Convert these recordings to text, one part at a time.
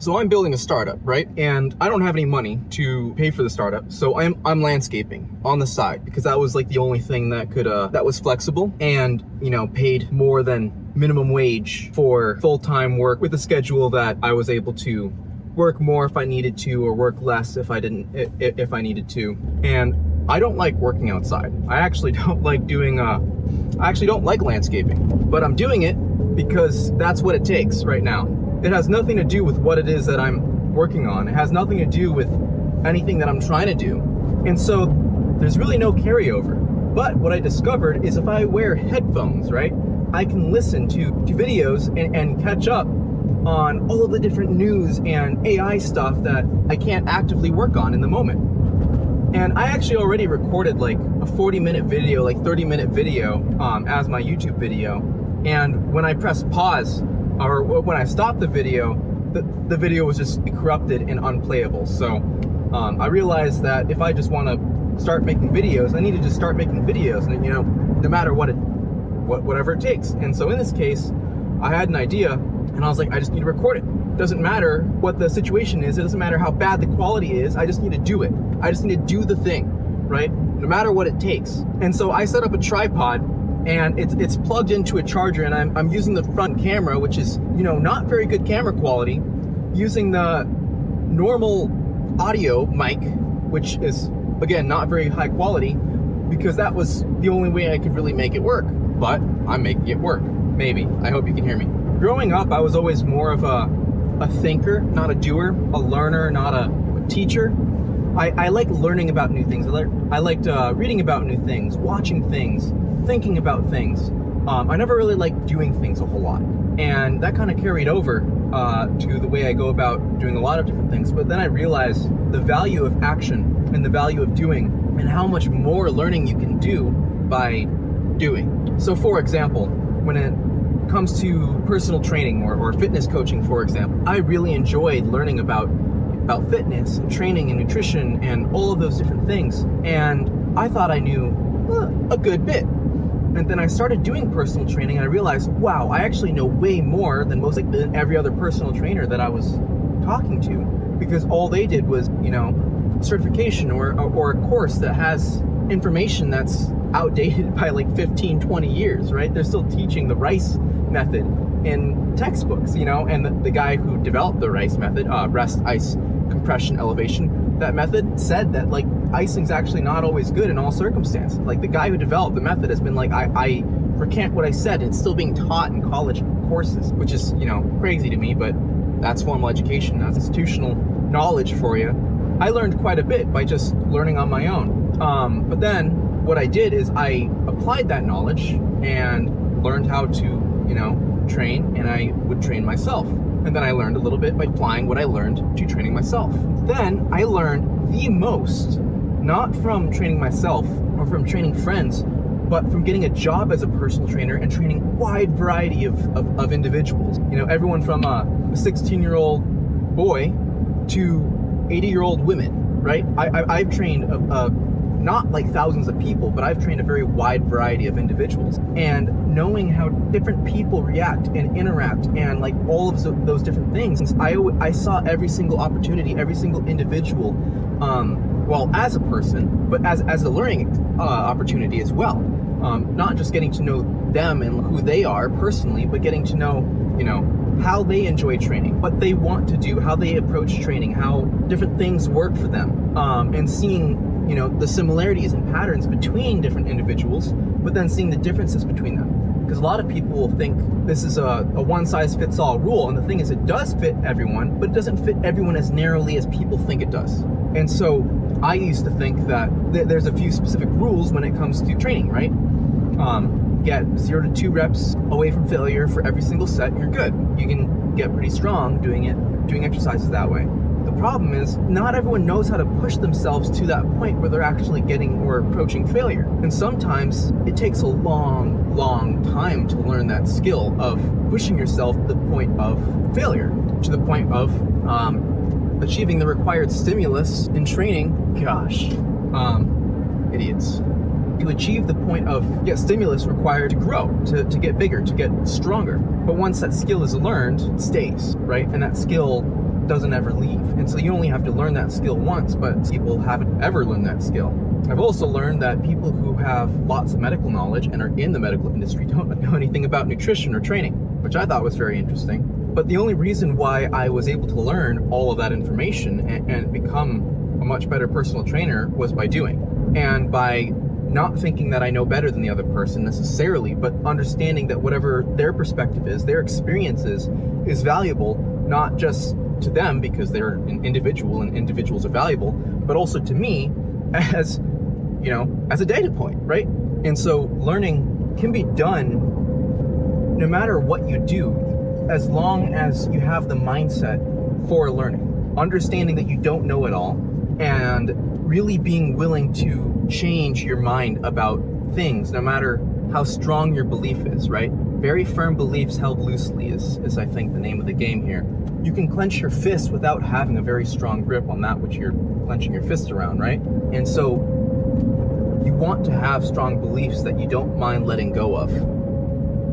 So I'm building a startup, right? And I don't have any money to pay for the startup. So I'm landscaping on the side because that was like the only thing that could that was flexible and, you know, paid more than minimum wage for full-time work with a schedule that I was able to work more if I needed to or work less if I needed to. And I don't like working outside. I actually don't like doing I actually don't like landscaping, but I'm doing it because that's what it takes right now. It has nothing to do with what it is that I'm working on. It has nothing to do with anything that I'm trying to do. And so there's really no carryover. But what I discovered is if I wear headphones, right, I can listen to videos and catch up on all of the different news and AI stuff that I can't actively work on in the moment. And I actually already recorded like a 40-minute video, like 30-minute video as my YouTube video. And when I press pause, or when I stopped the video was just corrupted and unplayable. So I realized that if I just want to start making videos, I need to just start making videos, and you know, no matter whatever it takes. And so in this case, I had an idea, and I was like, I just need to record it. Doesn't matter what the situation is. It doesn't matter how bad the quality is. I just need to do it. I just need to do the thing, right? No matter what it takes. And so I set up a tripod. And it's plugged into a charger, and I'm using the front camera, which is, you know, not very good camera quality, using the normal audio mic, which is, again, not very high quality, because that was the only way I could really make it work. But I'm making it work. Maybe. I hope you can hear me. Growing up, I was always more of a thinker, not a doer, a learner, not a teacher. I like learning about new things. I liked reading about new things, watching things, thinking about things. I never really liked doing things a whole lot. And that kind of carried over to the way I go about doing a lot of different things. But then I realized the value of action and the value of doing and how much more learning you can do by doing. So for example, when it comes to personal training or fitness coaching, for example, I really enjoyed learning about fitness and training and nutrition and all of those different things. And I thought I knew a good bit. And then I started doing personal training, and I realized, wow, I actually know way more than than every other personal trainer that I was talking to, because all they did was, you know, certification or a course that has information that's outdated by like 15, 20 years, right? They're still teaching the Rice method in textbooks, you know, and the guy who developed the Rice method, rest, ice, compression, elevation, that method said that like icing's actually not always good in all circumstances. Like the guy who developed the method has been like, I recant what I said. It's still being taught in college courses, which is, you know, crazy to me, but that's formal education. That's institutional knowledge for you. I learned quite a bit by just learning on my own. But then what I did is I applied that knowledge and learned how to, you know, train, and I would train myself. And then I learned a little bit by applying what I learned to training myself. Then I learned the most, not from training myself or from training friends, but from getting a job as a personal trainer and training a wide variety of individuals. You know, everyone from a 16-year-old boy to 80-year-old women, right? I've trained not like thousands of people, but I've trained a very wide variety of individuals. And knowing how different people react and interact and like all of those different things, I saw every single opportunity, every single individual, well, as a person, but as a learning opportunity as well. Not just getting to know them and who they are personally, but getting to know, you know, how they enjoy training, what they want to do, how they approach training, how different things work for them, and seeing, you know, the similarities and patterns between different individuals, but then seeing the differences between them. Because a lot of people will think this is a one-size-fits-all rule, and the thing is, it does fit everyone, but it doesn't fit everyone as narrowly as people think it does. And so I used to think that there's a few specific rules when it comes to training, right? Get 0 to 2 reps away from failure for every single set, and you're good. You can get pretty strong doing exercises that way. The problem is, not everyone knows how to push themselves to that point where they're actually getting or approaching failure. And sometimes it takes a long, long time to learn that skill of pushing yourself to the point of failure, to the point of achieving the required stimulus in training. Gosh, idiots. To achieve the point of stimulus required to grow, to get bigger, to get stronger. But once that skill is learned, it stays, right? And that skill doesn't ever leave. And so you only have to learn that skill once, but people haven't ever learned that skill. I've also learned that people who have lots of medical knowledge and are in the medical industry don't know anything about nutrition or training, which I thought was very interesting. But the only reason why I was able to learn all of that information and become a much better personal trainer was by doing. And by not thinking that I know better than the other person necessarily, but understanding that whatever their perspective is, their experiences is valuable, not just to them because they're an individual and individuals are valuable, but also to me as, you know, as a data point, right? And so learning can be done no matter what you do, as long as you have the mindset for learning, understanding that you don't know it all, and really being willing to change your mind about things, no matter how strong your belief is, right? Very firm beliefs held loosely is I think the name of the game here. You can clench your fist without having a very strong grip on that which you're clenching your fist around, right? And so you want to have strong beliefs that you don't mind letting go of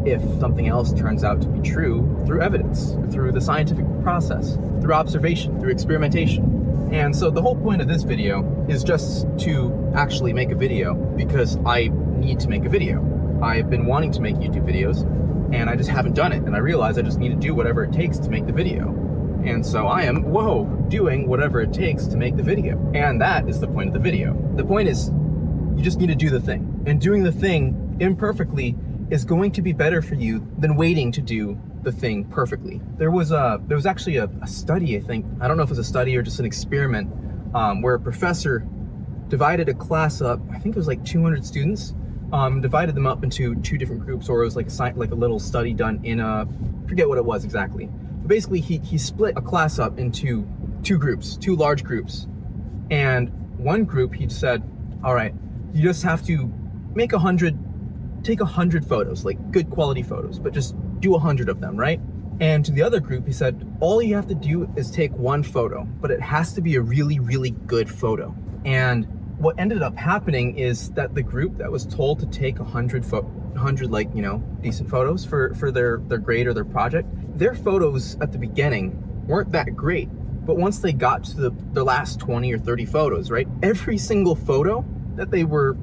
if something else turns out to be true through evidence, through the scientific process, through observation, through experimentation. And so the whole point of this video is just to actually make a video because I need to make a video. I've been wanting to make YouTube videos and I just haven't done it. And I realize I just need to do whatever it takes to make the video. And so I am, doing whatever it takes to make the video. And that is the point of the video. The point is you just need to do the thing. And doing the thing imperfectly is going to be better for you than waiting to do the thing perfectly. There was actually a study, I think, I don't know if it was a study or just an experiment, where a professor divided a class up, I think it was like 200 students, divided them up into two different groups, or it was like a little study done in a, forget what it was exactly. But basically he split a class up into two groups, two large groups. And one group he said, all right, you just have to take 100 photos, like good quality photos, but just do 100 of them, right? And to the other group, he said, all you have to do is take one photo, but it has to be a really, really good photo. And what ended up happening is that the group that was told to take 100 like, you know, decent photos for their grade or their project, their photos at the beginning weren't that great. But once they got to the last 20 or 30 photos, right? Every single photo that they were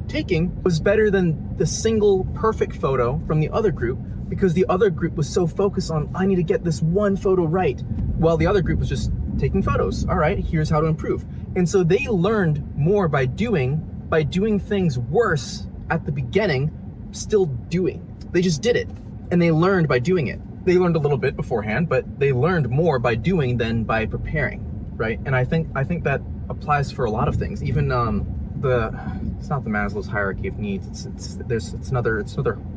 taking was better than the single perfect photo from the other group, because the other group was so focused on, I need to get this one photo right, while the other group was just taking photos. All right, here's how to improve. And so they learned more by doing things worse at the beginning, still doing. They just did it, and they learned by doing it. They learned a little bit beforehand, but they learned more by doing than by preparing, right? And I think that applies for a lot of things. Even it's not the Maslow's hierarchy of needs. It's another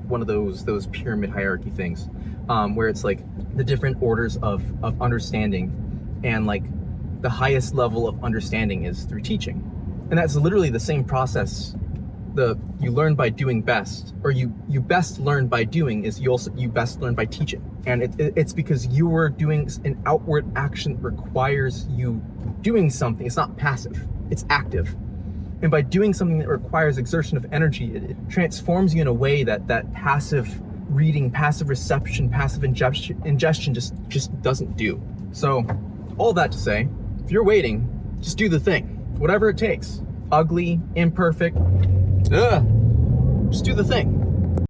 one of those pyramid hierarchy things, where it's like the different orders of understanding, and like the highest level of understanding is through teaching, and that's literally the same process. You learn by doing best, or you best learn by doing is you best learn by teaching, and it's because you are doing an outward action that requires you doing something. It's not passive, it's active. And by doing something that requires exertion of energy, it transforms you in a way that passive reading, passive reception, passive ingestion just doesn't do. So all that to say, if you're waiting, just do the thing, whatever it takes. Ugly, imperfect, just do the thing.